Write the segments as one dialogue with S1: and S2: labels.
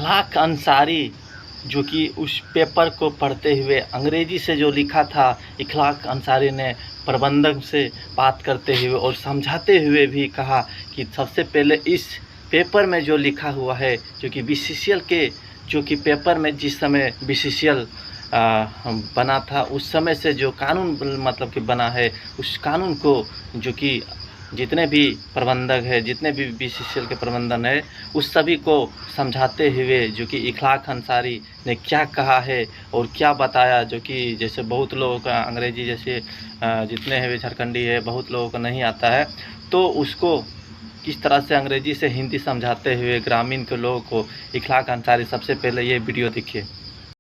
S1: इखलाक अंसारी जो कि उस पेपर को पढ़ते हुए अंग्रेजी से जो लिखा था, इखलाक अंसारी ने प्रबंधक से बात करते हुए और समझाते हुए भी कहा कि सबसे पहले इस पेपर में जो लिखा हुआ है, जो कि बीसीसीएल के जो कि पेपर में जिस समय बीसीसीएल बना था उस समय से जो कानून मतलब कि बना है, उस कानून को जो कि जितने भी प्रबंधक है, जितने भी बीसीसीएल के प्रबंधन है, उस सभी को समझाते हुए जो कि इखलाक अंसारी ने क्या कहा है और क्या बताया, जो कि जैसे बहुत लोगों का अंग्रेजी जैसे जितने हैं झारखंडी है, बहुत लोगों को नहीं आता है, तो उसको किस तरह से अंग्रेजी से हिंदी समझाते हुए ग्रामीण के लोगों को इखलाक अंसारी सबसे पहले ये वीडियो देखिए।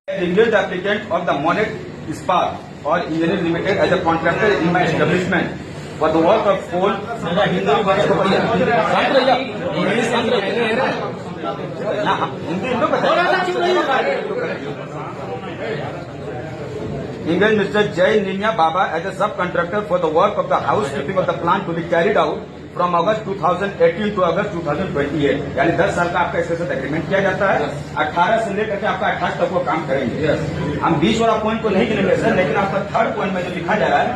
S2: Engaged applicant of the Monet Ispat or Engineering Limited as a contractor in my establishment for the work of coal. Engaged Mr. Jay Ninya Baba as a subcontractor for the work of the housekeeping of the plant to be carried out from August 2018 to August 2028, यानी 10 साल का आपका इसके साथ agreement किया जाता है। 18 से लेकर के आपका 28 तक वो काम करेंगे। हम 20 वाला पॉइंट को नहीं गिनेंगे सर, लेकिन आपका थर्ड पॉइंट में जो लिखा जा रहा है,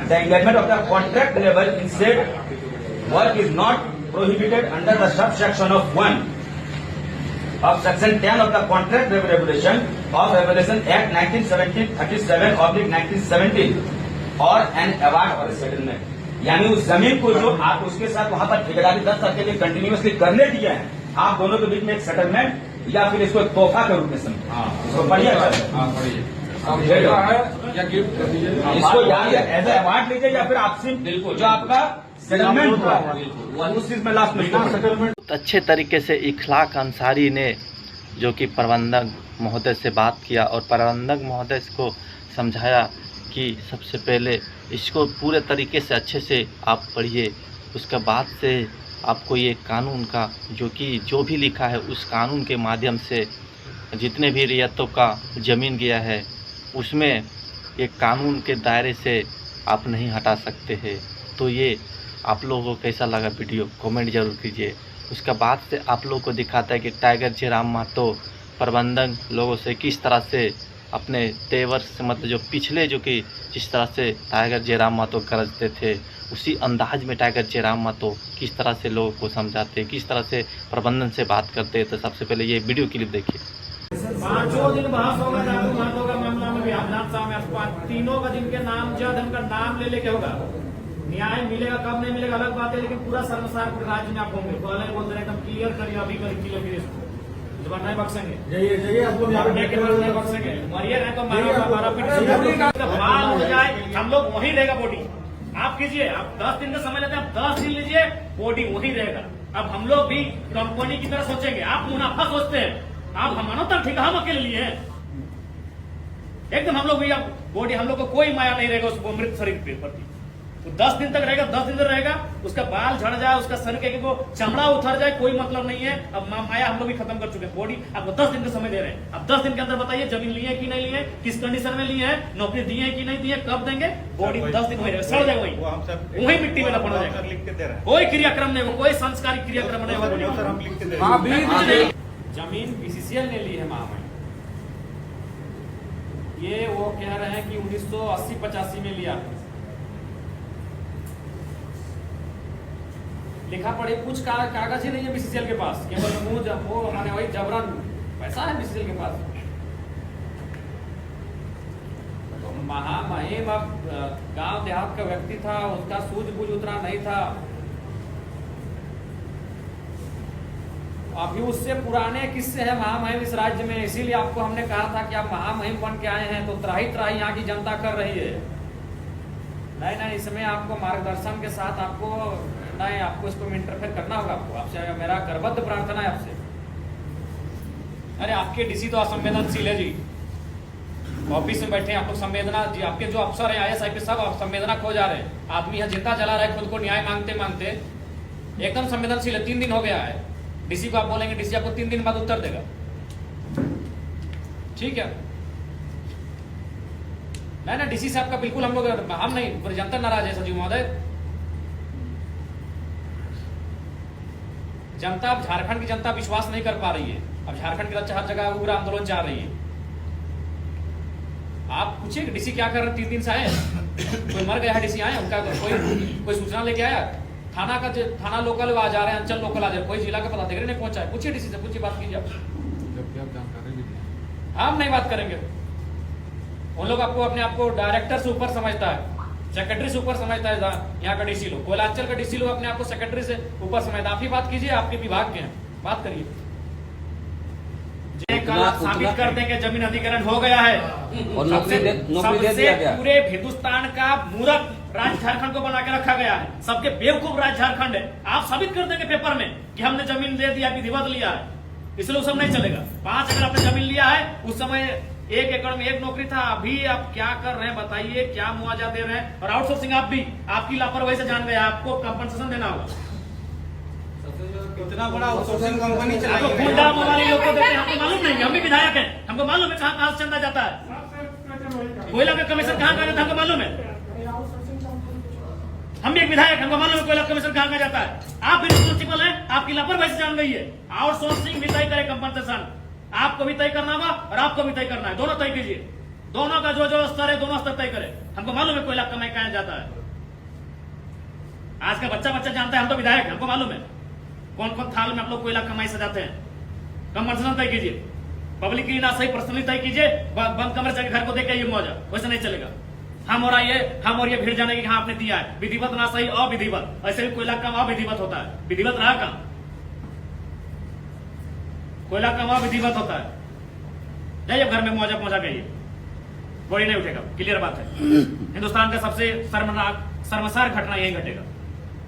S2: the engagement of the contract level in said work is not prohibited under the sub section of 1 of section 10 of the contract regulation of Regulation Act 1937 or an award or a settlement, यानी उस जमीन को जो आप उसके साथ वहां पर ठेकेदारी 10 साल के लिए कंटिन्यूअसली करने दिए हैं, आप दोनों के बीच में एक सेटलमेंट या फिर इसको एक तोहफा के रूप में समझिए। इसको पढ़िए इसको एज ए अवार्ड लीजिए या फिर आपसे जो आपका सेटलमेंट हुआ है उस चीज में लास्ट में सेटलमेंट।
S1: अच्छे तरीके से इखलाक अंसारी ने जो कि प्रबंधक महोदय से बात किया और प्रबंधक महोदय को समझाया कि सबसे पहले इसको पूरे तरीके से अच्छे से आप पढ़िए, उसके बाद से आपको ये कानून का जो भी लिखा है उस कानून के माध्यम से जितने भी रियायतों का ज़मीन गया है उसमें एक कानून के दायरे से आप नहीं हटा सकते हैं। तो ये आप लोगों को कैसा लगा वीडियो कमेंट जरूर कीजिए। उसके बाद से आप लोगों को दिखाता है कि टाइगर जयराम महतो प्रबंधक लोगों से किस तरह से अपने तेवर से मतलब जो पिछले जो कि जिस तरह से टाइगर जयराम महतो गरजते थे उसी अंदाज में टाइगर जयराम महतो किस तरह से लोगों को समझाते, किस तरह से प्रबंधन से बात करते। तो सबसे पहले ये वीडियो क्लिप देखिए।
S3: 5 दिन बहस होगा जादू महतो का मामला में भी आपनाथ साहब तीनों का जिनके नाम जद उनका नाम ले लेके होगा, न्याय मिलेगा कब नहीं मिलेगा अलग बात है, लेकिन पूरा शर्मसार पूरे राज्य में आप होंगे। पहले बोलते एकदम क्लियर करिए, अभी करिए क्लियर इसको जब नहीं बख्शेंगे, जाइए आपको नहीं बख्शेंगे, मरिए नहीं तो हमारा बाल हो जाए, हम लोग वहीं रहेगा बॉडी। आप कीजिए, आप 10 दिन का समय लेते हैं, आप 10 दिन लीजिए, बॉडी वहीं रहेगा। अब हम लोग भी कंपनी की तरह सोचेंगे, आप मुनाफा सोचते हैं, आप हमारा तो ठीक हम अकेले लिए हैं एकदम। हम लोग भी अब बॉडी, हम लोग को कोई माया नहीं रहेगा उसको मृत शरीर के प्रति। तो 10 दिन तक रहेगा, 10 दिन तक रहेगा, उसका बाल झड़ जाए, उसका सर के वो चमड़ा उतर जाए, कोई मतलब नहीं है। अब माया हम लोग भी खत्म कर चुके हैं। बॉडी आपको 10 दिन का समय दे रहे हैं। अब 10 दिन के अंदर बताइए जमीन लिए कि नहीं लिए, किस कंडीशन में लिए हैं, नौकरी दी है कि नहीं दी है, कब देंगे। बॉडी 10 दिन वही सड़ जाएगा, वही मिट्टी में लपड़ जाएगा, कोई क्रियाक्रम नहीं होगा, कोई संस्कारिक क्रियाक्रम नहीं होगा। जमीन बीसीसीएल ने ली है महामहिम, ये वो कह रहे हैं कि 1980-85 में लिया। लिखा पढ़ी कुछ कागज ही नहीं है बीसीसीएल के पास, केवल वो माने वही जबरन पैसा है बीसीसीएल के पास। तो महामहिम अब गांव देहात का व्यक्ति था, उसका सूझबूझ उतना नहीं था। अभी उससे पुराने किस्से हैं महामहिम इस राज्य में, इसीलिए आपको हमने कहा था कि आप महामहिम बन के आए हैं तो त्राही त्राही यहाँ की जनता कर रही है। नहीं, इसमें आपको मार्गदर्शन के साथ आपको इसको इंटरफेयर करना होगा। आपसे मेरा करबद्ध प्रार्थना है आपसे। अरे आपके डीसी तो असंवेदनशील है जी, ऑफिस में बैठे आप लोग संवेदना जी, आपके जो अफसर है IAS IPS सब संवेदना खो जा रहे हैं। आदमी है जिंदा जला रहा है, खुद को न्याय मांगते मांगते एकदम संवेदनशील है। 3 दिन हो गया है, डीसी को आप बोलेंगे, डीसी आपको 3 दिन बाद उत्तर देगा, ठीक है। नहीं, डीसी साहब का बिल्कुल हम नहीं, जनता नाराज है सचिव महोदय। जनता, झारखंड की जनता विश्वास नहीं कर पा रही है। अब झारखंड की हर जगह उग्र आंदोलन चल रही है। आप पूछिए डीसी क्या कर रहे 3 दिन से आए, कोई मर गया है डीसी आए, उनका कोई सूचना लेके आया, थाना लोकल आ जा रहे हैं, अंचल लोकल आ जा रहे हैं, कोई जिला का पदाधिकारी नहीं पहुंचा है। पूछिए डीसी से, पूछिए, बात कीजिए। आप नहीं बात करेंगे, उन लोग आपको अपने आप को डायरेक्टर से ऊपर समझता है, सेक्रेटरी से ऊपर समझता है। यहाँ का डीसी लोग, कोयलांचल का डीसी लोग अपने आप को सेक्रेटरी से ऊपर समझता है। आप ही बात कीजिए, आपके विभाग के हैं, बात करिए। कल साबित कर देंगे जमीन अधिग्रहण हो गया है और नौकरी दे दिया गया। पूरे हिंदुस्तान का मूर्ख राज्य झारखंड को बना के रखा गया है, सबके बेवकूफ राज्य झारखंड है। आप साबित कर देंगे पेपर में कि हमने जमीन दे दिया, विधिवत लिया है, इसलिए सब नहीं चलेगा। 5 एकड़ आपने जमीन लिया है, उस समय 1 एकड़ में 1 नौकरी था। अभी आप क्या कर रहे हैं बताइए, क्या मुआवजा दे रहे हैं? और आउटसोर्सिंग आप भी आपकी लापरवाही से जान गए, आपको कंपनसेशन देना होगा।
S4: इतना बड़ा आउटसोर्सिंग कंपनी चलाई है,
S3: गुंडा वाले लोग को देते हैं, हमको मालूम नहीं, हम भी विधायक हैं, हमको मालूम है कहाँ से चंदा जाता है, कोयला का कमीशन कहाँ जाता है, हमको मालूम है। हम भी एक विधायक, हमको मालूम है कोयला कमीशन कहाँ जाता है। आप भी रिस्पॉन्सिबल हैं, आपकी लापरवाही से जान गई है। आउटसोर्सिंग भी तय करे कंपनसेशन, आपको भी तय करना होगा और आपको भी तय करना है, दोनों तय कीजिए। दोनों का जो स्तर है, दोनों स्तर तय करे। हमको मालूम है कोयला कमाई कहाँ जाता है, आज का बच्चा जानता है, हम तो विधायक, हमको मालूम है कौन कौन थाल में आप लोग कोयला कमाई से जाते हैं। कंपनसेशन तय कीजिए, पब्लिक की ना सही पर्सनली तय कीजिए, बंद कमरे से घर को देके ये मौजा, वैसे नहीं चलेगा। हम और ये भीड़ जाने की हाँ आपने दिया है, विधिवत ना सही अविधिवत, ऐसे भी कोयला कम अविधिवत होता है, विधिवत रहा कम, कोयला कम अविधिवत होता है। जाइए घर में मौजा पहुंचा गई, बॉडी नहीं उठेगा, क्लियर बात है। हिंदुस्तान का सबसे शर्मसार घटना यही घटेगा,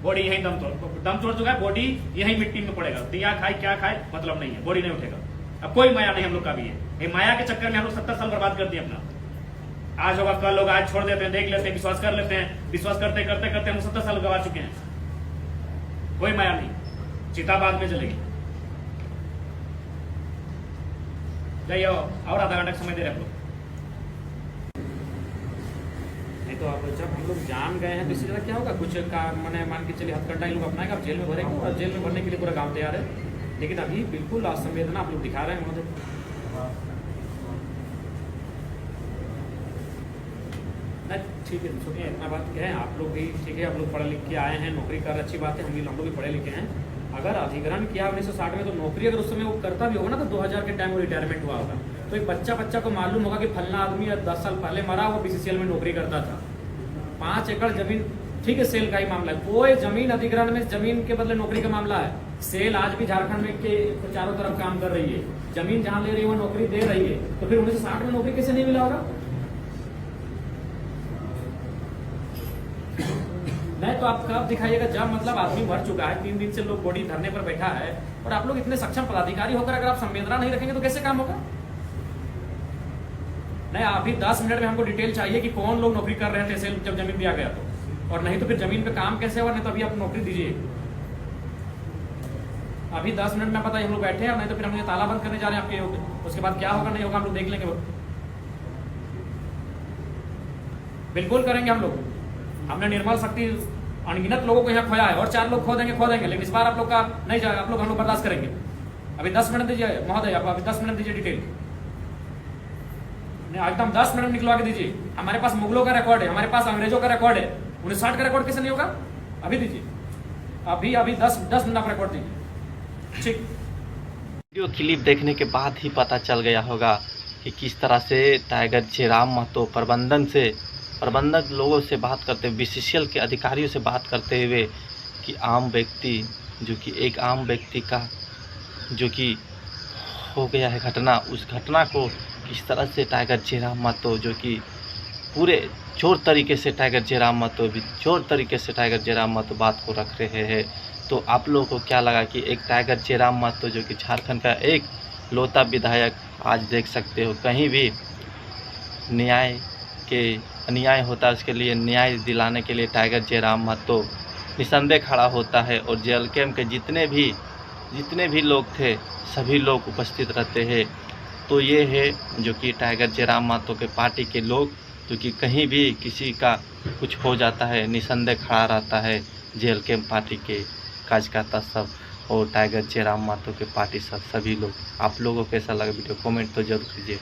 S3: बॉडी यही दम तोड़ चुका है, बॉडी यही मिट्टी में पड़ेगा, दिया खाए क्या खाए मतलब नहीं है, बॉडी नहीं उठेगा। अब कोई माया नहीं हम लोग का भी है, ये माया के चक्कर में हम लोग 70 साल बर्बाद कर दिए अपना। आज होगा कल लोग, आज छोड़ देते हैं, देख लेते हैं, विश्वास कर लेते हैं, विश्वास करते करते करते हम 70 साल गवा चुके हैं। कोई माया नहीं, चिता बाद में चलेगी। जाइए और आधा घंटा समय दे रहे हम लोग। नहीं तो आप जब हम लोग जान गए हैं तो इससे क्या होगा, कुछ का मैंने मान के चलिए हथकंडा इन लोग अपनाएगा, आप जेल में भरेंगे और जेल में भरने के लिए पूरा गाँव तैयार है। लेकिन अभी बिल्कुल असंवेदना आप लोग दिखा रहे हैं। ठीक है, सुनिए, इतना बात क्या है, आप लोग भी ठीक है, आप लोग पढ़े लिख के आए हैं, नौकरी कर, अच्छी बात है, हम लोग भी पढ़े लिखे हैं। अगर अधिग्रहण किया 1960 में, तो नौकरी अगर उस समय वो करता भी होगा ना, तो 2000 के टाइम वो रिटायरमेंट हुआ होगा, तो एक बच्चा को मालूम होगा कि फलना आदमी 10 साल पहले मरा, वो BCCL में नौकरी करता था। 5 एकड़ जमीन, ठीक है, सेल का ही मामला है, कोई जमीन अधिग्रहण में जमीन के बदले नौकरी का मामला है। सेल आज भी झारखंड में के चारों तरफ काम कर रही है, जमीन जहां ले रही है वो नौकरी दे रही है, तो फिर 1960 में नौकरी कैसे नहीं मिला होगा? नहीं तो आप कब दिखाइएगा, जब मतलब आदमी मर चुका है, 3 दिन से लोग बॉडी धरने पर बैठा है, और आप लोग इतने सक्षम पदाधिकारी होकर अगर आप संवेदना नहीं रखेंगे तो कैसे काम होगा? नहीं, अभी 10 मिनट में हमको डिटेल चाहिए कि कौन लोग नौकरी कर रहे थे सेल जब जमीन दिया गया तो, और नहीं तो फिर जमीन पे काम कैसे होगा? नहीं तो अभी आप नौकरी दीजिए, अभी 10 मिनट में पता है हम लोग बैठे हैं, नहीं तो फिर हम ये ताला बंद करने जा रहे हैं आपके, उसके बाद क्या होगा नहीं होगा हम लोग देख लेंगे। बिल्कुल करेंगे हम लोग, हमने निर्मल शक्ति अनगिनत लोगों को यहाँ खोया है, और 4 लोग खो देंगे, लेकिन इस बार आप लोग का नहीं जाएगा, आप लोग हम लोग बर्दाश्त करेंगे। अभी 10 मिनट दीजिए महोदय, आप अभी 10 मिनट दीजिए डिटेल, नहीं एकदम 10 मिनट निकलवा के दीजिए। हमारे पास मुगलों का रिकॉर्ड है, हमारे पास अंग्रेजों का रिकॉर्ड है, 1960 का रिकॉर्ड कैसे नहीं होगा? अभी दीजिए, अभी 10 मिनट आप रिकॉर्ड दीजिए। ठीक,
S1: वीडियो क्लिप देखने के बाद ही पता चल गया होगा कि किस तरह से टाइगर जयराम महतो प्रबंधक लोगों से बात करते हुए, BCCL के अधिकारियों से बात करते हुए, कि आम व्यक्ति जो कि एक आम व्यक्ति का जो कि हो गया है घटना, उस घटना को किस तरह से टाइगर जयराम महतो जो कि पूरे चोर तरीके से टाइगर जयराम महतो बात को रख रहे हैं। तो आप लोगों को क्या लगा कि एक टाइगर जयराम महतो जो कि झारखंड का एक लौता विधायक, आज देख सकते हो कहीं भी अन्याय होता है, उसके लिए न्याय दिलाने के लिए टाइगर जयराम महतो निसंदेह खड़ा होता है, और जेल कैंप के जितने भी लोग थे सभी लोग उपस्थित रहते हैं। तो ये है जो कि टाइगर जयराम महतो के पार्टी के लोग, जो कि कहीं भी किसी का कुछ हो जाता है निसंदेह खड़ा रहता है, जेल कैंप पार्टी के कार्यकर्ता सब। और टाइगर जयराम मातो के पार्टी सभी लोग। आप लोगों को कैसा लगा वीडियो कमेंट तो जरूर कीजिए।